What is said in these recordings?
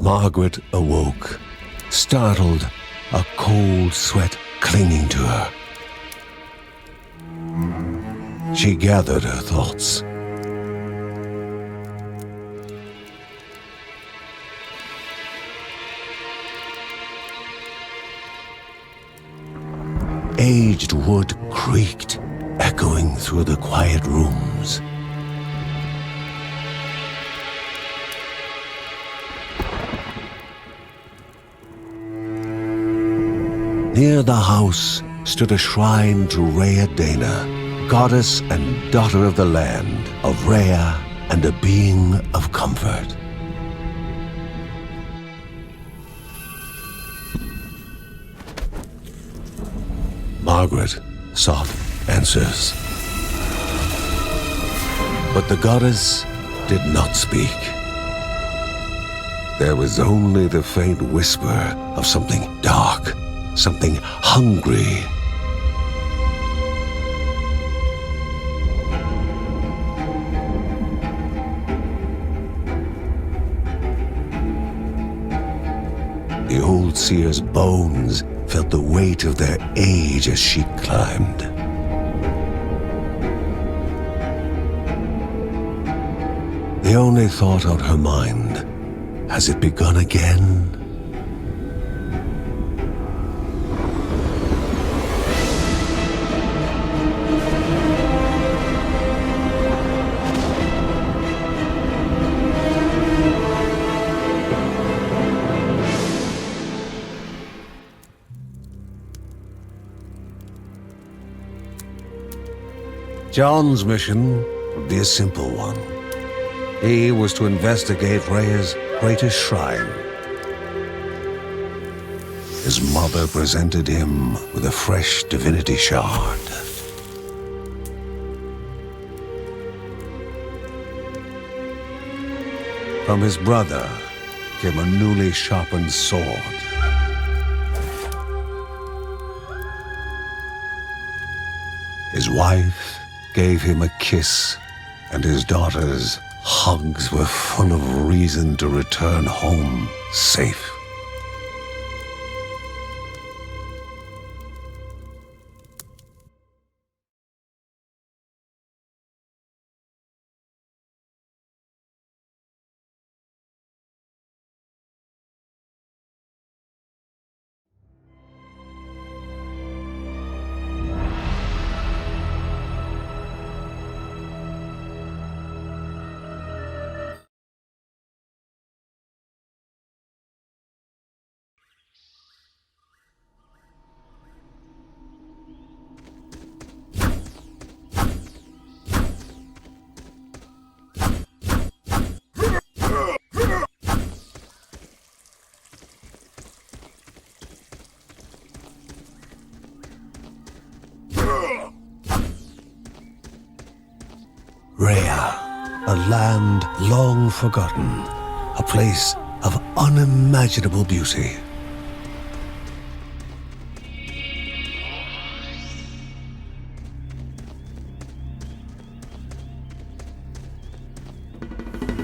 Margaret awoke, startled, a cold sweat clinging to her. She gathered her thoughts. Aged wood creaked, echoing through the quiet rooms. Near the house stood a shrine to Rhea Dana, goddess and daughter of the land, of Rhea and a being of comfort. Margaret sought answers. But the goddess did not speak. There was only the faint whisper of something dark, something hungry. The old seer's bones felt the weight of their age as she climbed. The only thought on her mind, has it begun again? John's mission would be a simple one. He was to investigate Rhea's greatest shrine. His mother presented him with a fresh divinity shard. From his brother came a newly sharpened sword. His wife gave him a kiss, and his daughter's hugs were full of reason to return home safe. Rhea, a land long forgotten, a place of unimaginable beauty.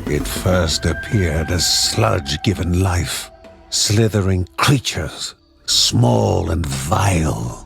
It first appeared as sludge given life, slithering creatures, small and vile.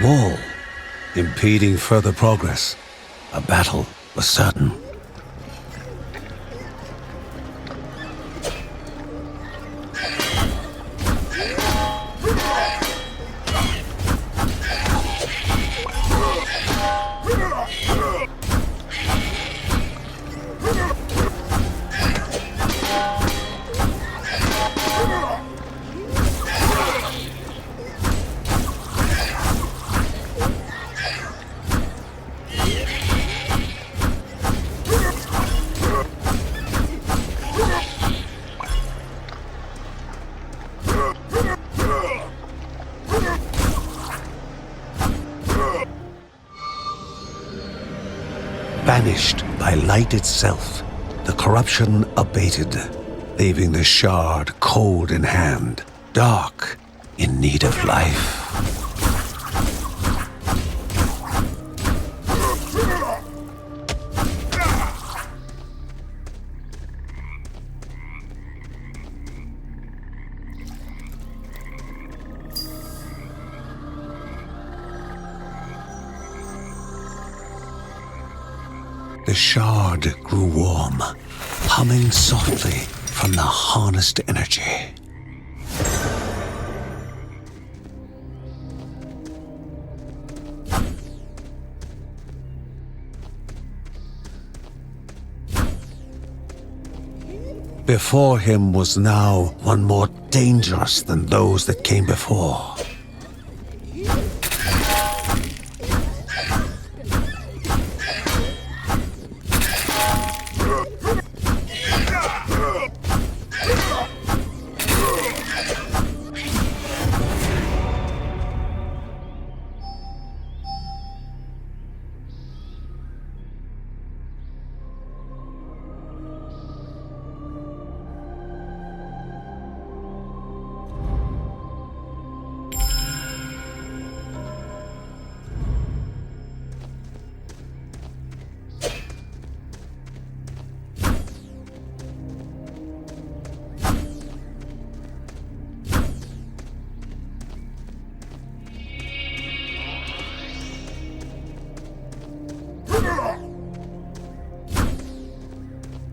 a wall, impeding further progress. A battle was certain. Banished by light itself, the corruption abated, leaving the shard cold in hand, dark, in need of life. The shard grew warm, humming softly from the harnessed energy. Before him was now one more dangerous than those that came before.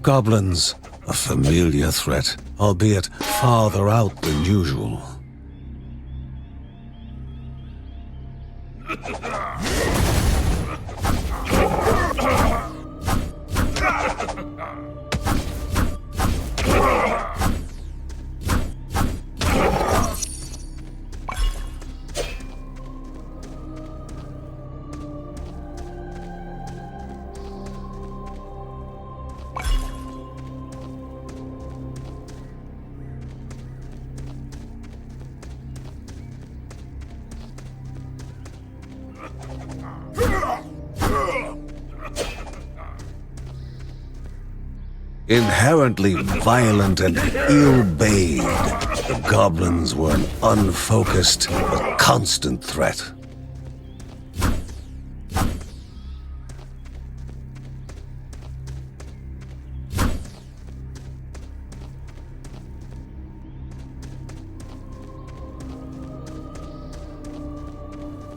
Goblins, a familiar threat, albeit farther out than usual. Inherently violent and ill-bade, the goblins were an unfocused but constant threat.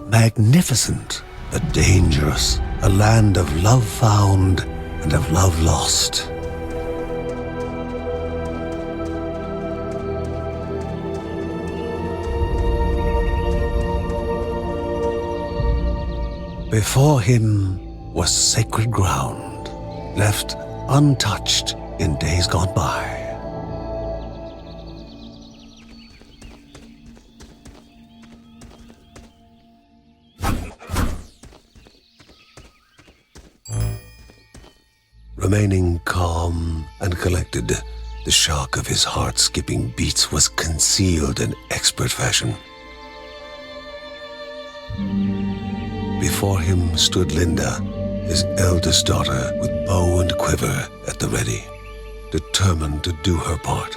Magnificent, but dangerous, a land of love found and of love lost. Before him was sacred ground, left untouched in days gone by. Remaining calm and collected, the shock of his heart-skipping beats was concealed in expert fashion. Before him stood Linda, his eldest daughter, with bow and quiver at the ready, determined to do her part.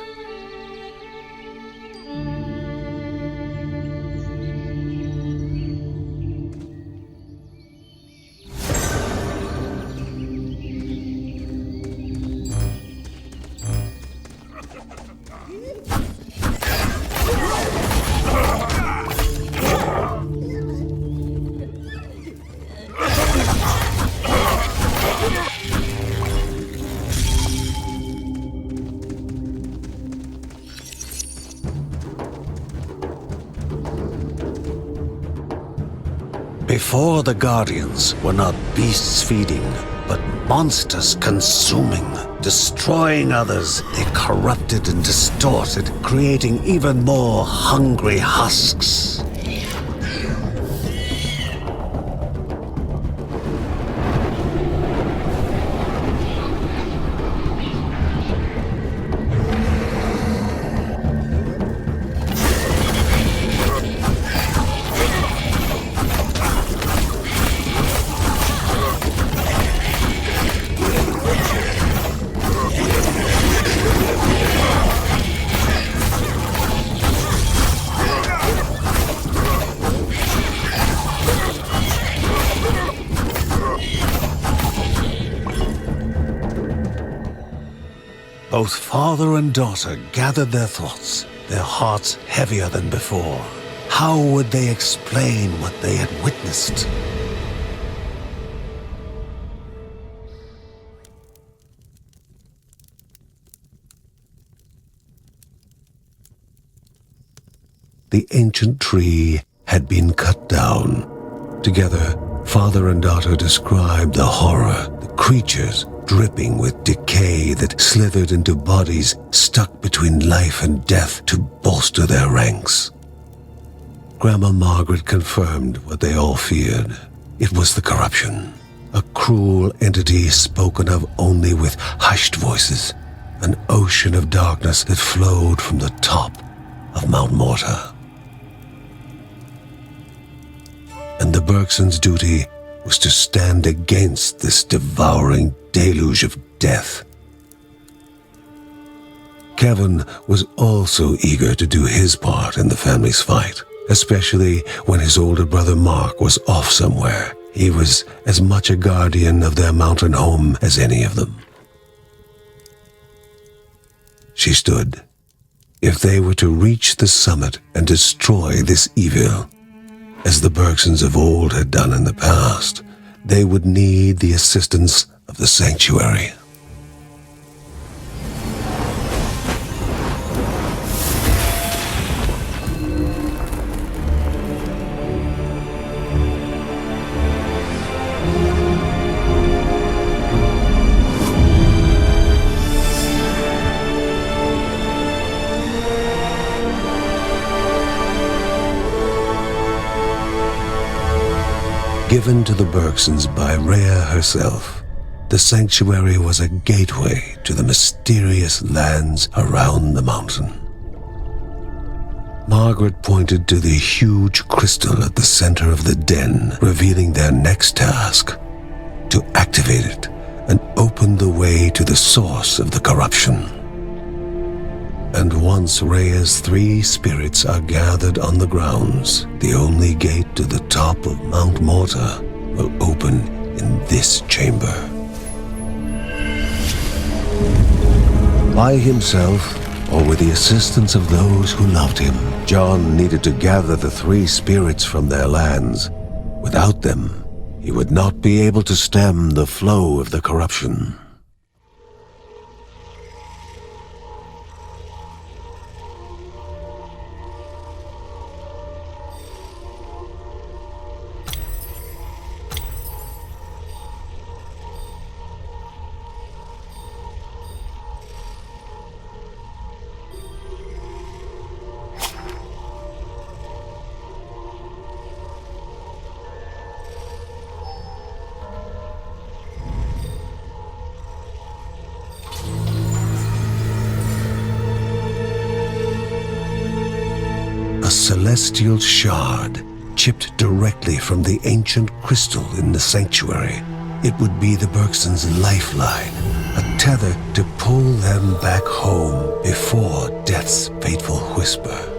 Before the Guardians were not beasts feeding, but monsters consuming, destroying others. They corrupted and distorted, creating even more hungry husks. Both father and daughter gathered their thoughts, their hearts heavier than before. How would they explain what they had witnessed? The ancient tree had been cut down. Together, father and daughter described the horror, the creatures dripping with decay that slithered into bodies stuck between life and death to bolster their ranks. Grandma Margaret confirmed what they all feared. It was the corruption, a cruel entity spoken of only with hushed voices, an ocean of darkness that flowed from the top of Mount Morta. And the Bergsons' duty was to stand against this devouring deluge of death. Kevin was also eager to do his part in the family's fight, especially when his older brother Mark was off somewhere. He was as much a guardian of their mountain home as any of them. She stood. If they were to reach the summit and destroy this evil, as the Bergsons of old had done in the past, they would need the assistance of the sanctuary. Given to the Bergsons by Rhea herself, the sanctuary was a gateway to the mysterious lands around the mountain. Margaret pointed to the huge crystal at the center of the den, revealing their next task: to activate it and open the way to the source of the corruption. And once Rhea's 3 spirits are gathered on the grounds, the only gate to the top of Mount Morta will open in this chamber. By himself, or with the assistance of those who loved him, John needed to gather the 3 spirits from their lands. Without them, he would not be able to stem the flow of the corruption. Celestial shard, chipped directly from the ancient crystal in the sanctuary. It would be the Bergsons' lifeline, a tether to pull them back home before death's fateful whisper.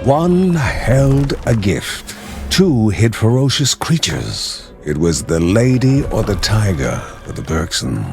One held a gift. Two hid ferocious creatures. It was the lady or the tiger for the Bergson.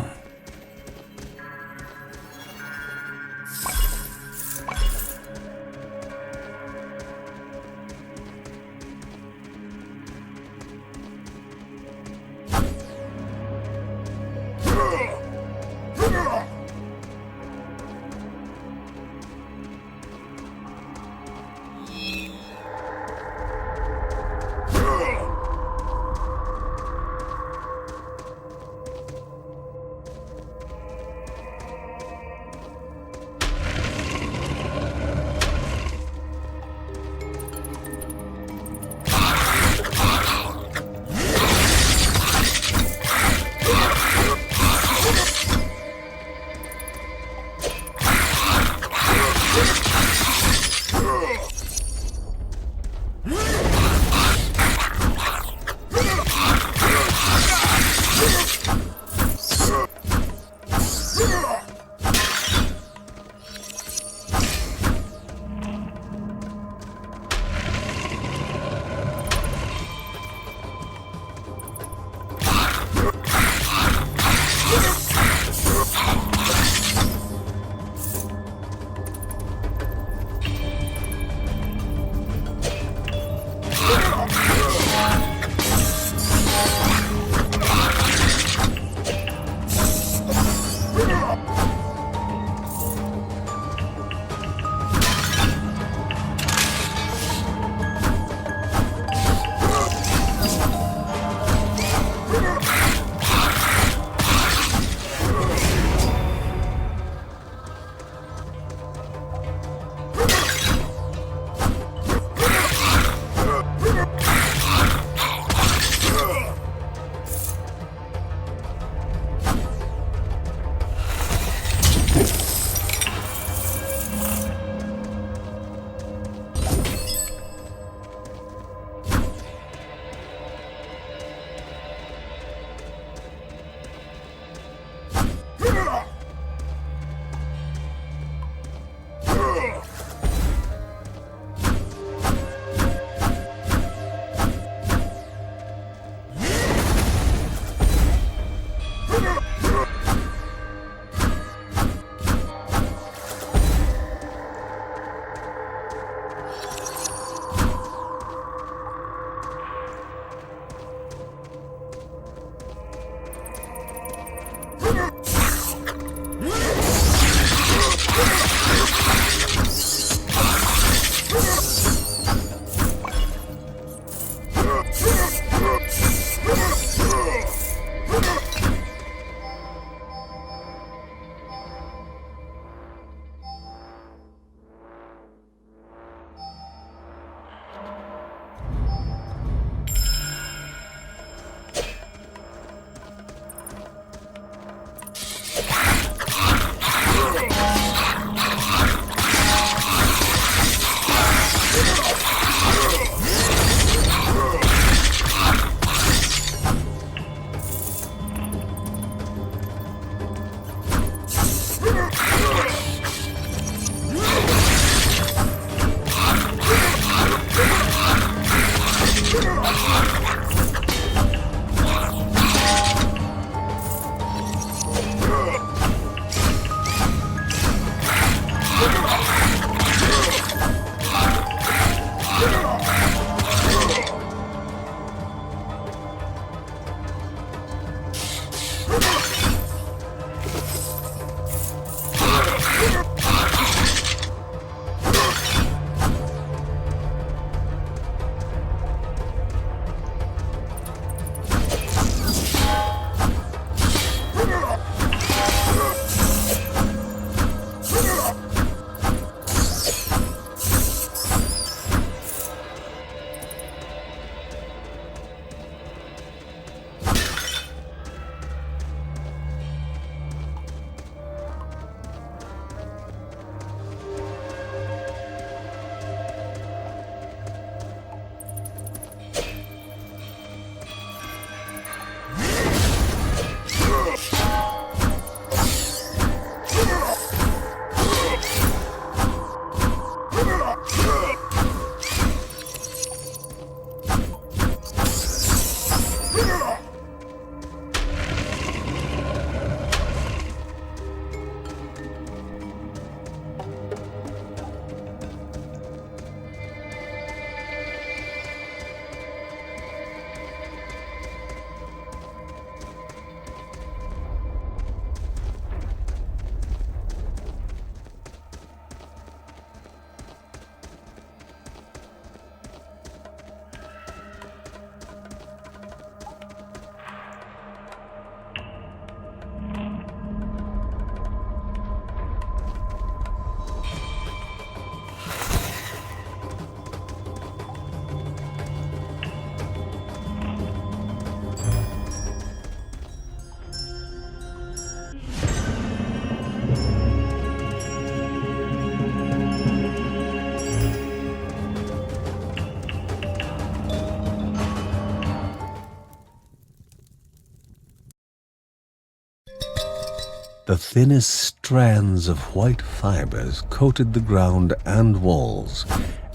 The thinnest strands of white fibers coated the ground and walls,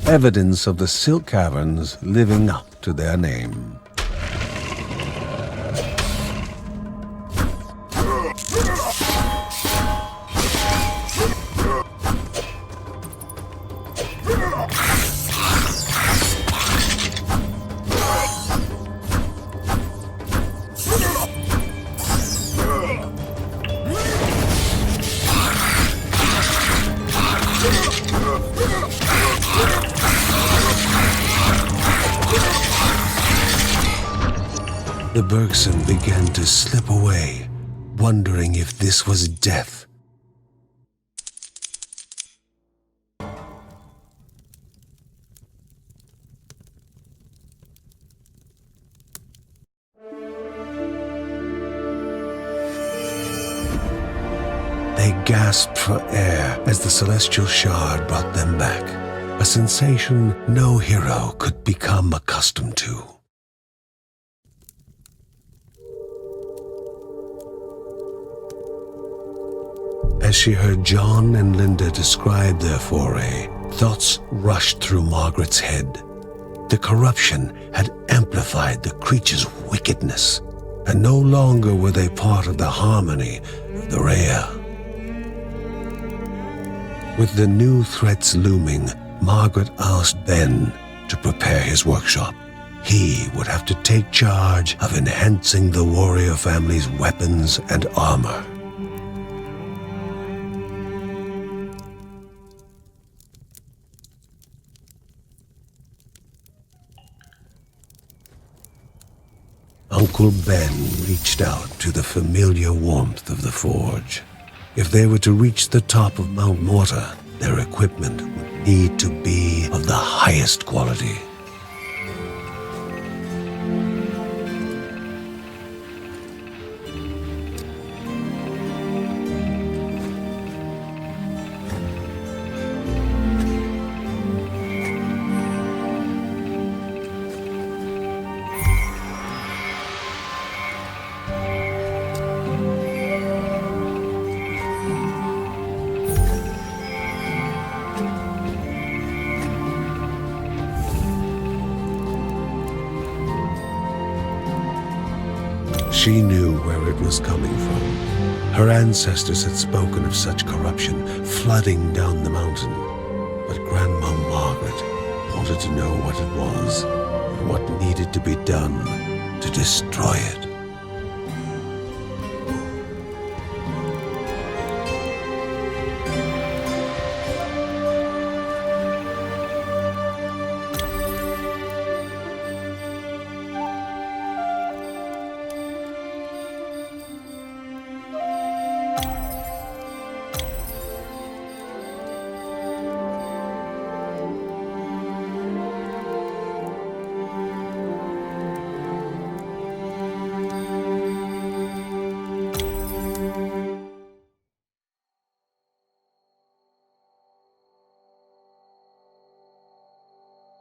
evidence of the silk caverns living up to their name. The Bergson began to slip away, wondering if this was death. They gasped for air as the celestial shard brought them back, a sensation no hero could become accustomed to. As she heard John and Linda describe their foray, thoughts rushed through Margaret's head. The corruption had amplified the creature's wickedness, and no longer were they part of the harmony of the Rhea. With the new threats looming, Margaret asked Ben to prepare his workshop. He would have to take charge of enhancing the warrior family's weapons and armor. Uncle Ben reached out to the familiar warmth of the forge. If they were to reach the top of Mount Morta, their equipment would need to be of the highest quality. She knew where it was coming from. Her ancestors had spoken of such corruption flooding down the mountain. But Grandma Margaret wanted to know what it was and what needed to be done to destroy it.